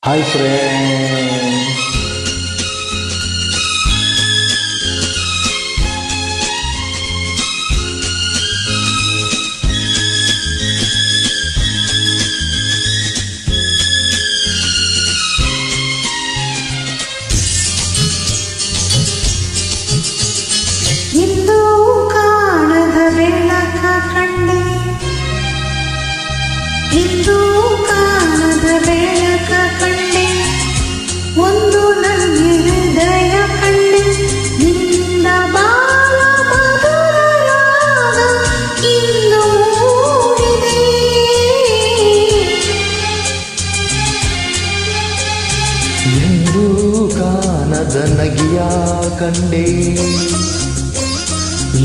Hi friend. ಇಂದು ಕಾಣದ ಬೆಳಕ ಕಂಡೆ, ಇಂದು ಕಾಣದ ಬೆಳಕ ಕಂಡೆ, ಒಂದು ನನ್ನ ಹೃದಯ ಕಂಡೆ, ನಿನ್ನ ಬಾಳ ಮಧುರ ರಾಗ ಇಂದು ಮೂಡಿದೆ. ಎಂದು ಕಾಣದ ನಗಿಯ ಕಂಡೆ,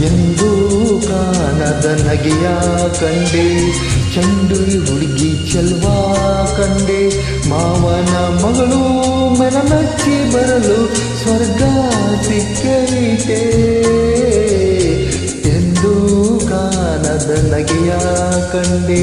ಎಂದು ಕಾಣದ ನಗೆಯ ಕಂಡೆ, ಚಂಡು ಹುಡುಗಿ ಚೆಲ್ವಾ ಕಂಡೆ, ಮಾವನ ಮಗಳು ಮನಮಚ್ಚಿ ಬರಲು ಸ್ವರ್ಗ ಸಿಕ್ಕೈತೆ. ಎಂದು ಕಾಣದ ನಗೆಯ ಕಂಡೆ.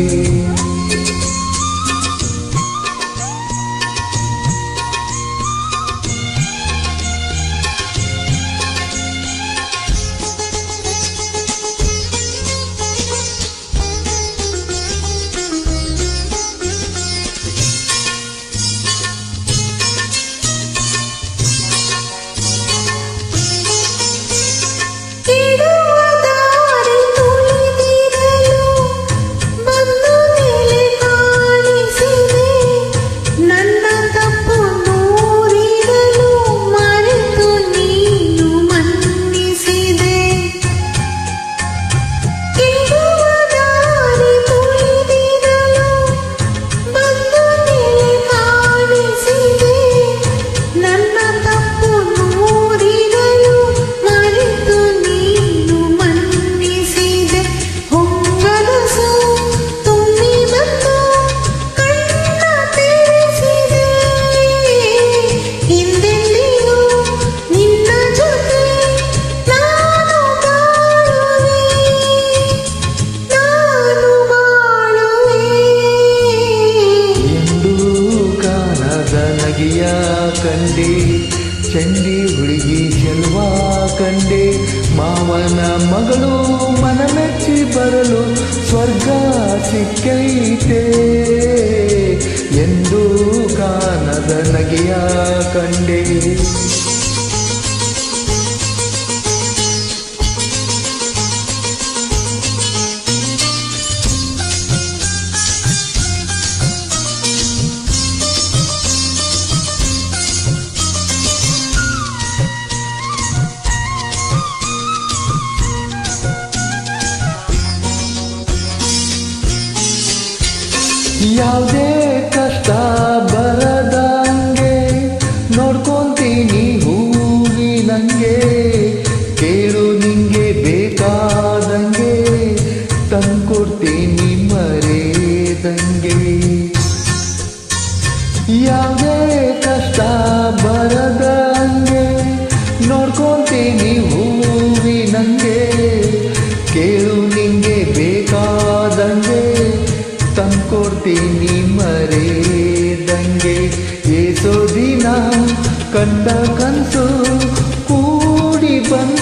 ಕಂಡೆ ಚಂಡಿ ಹುಡುಗಿ ಚೆಲ್ವಾ ಕಂಡೆ, ಮಾವನ ಮಗಳು ಮನಮೆಚ್ಚಿ ಬರಲು ಸ್ವರ್ಗ ಸಿಕ್ಕೈತೆ. ಎಂದು ಕಾಣದ ನಗೆಯ ಕಂಡೆ. ಯಾವುದೇ ಕಷ್ಟ ಬರದಂಗೆ ನೋಡ್ಕೊಂತೀನಿ ಹೂವಿನಂಗೆ, ಕೇಳು ನಿಂಗೆ ಬೇಕಾದಂಗೆ ತಂದ್ಕೊಡ್ತೀನಿ ಮರೆದಂಗೆ. ಯಾವುದೇ ಕಷ್ಟ ಬರದಂಗೆ ನೋಡ್ಕೊಂತೀನಿ ಹೂವಿನಂಗೆ, ಕೇಳು ನಿಂಗೆ ಬೇಕಾದಂಗೆ ತಂದ್ಕೊಡ್ತೀನಿ ಮರೆದಂಗೆ. ಏಸೋ ದಿನ ಕಂಡ ಕನಸು ಕೂಡಿ ಬಂದ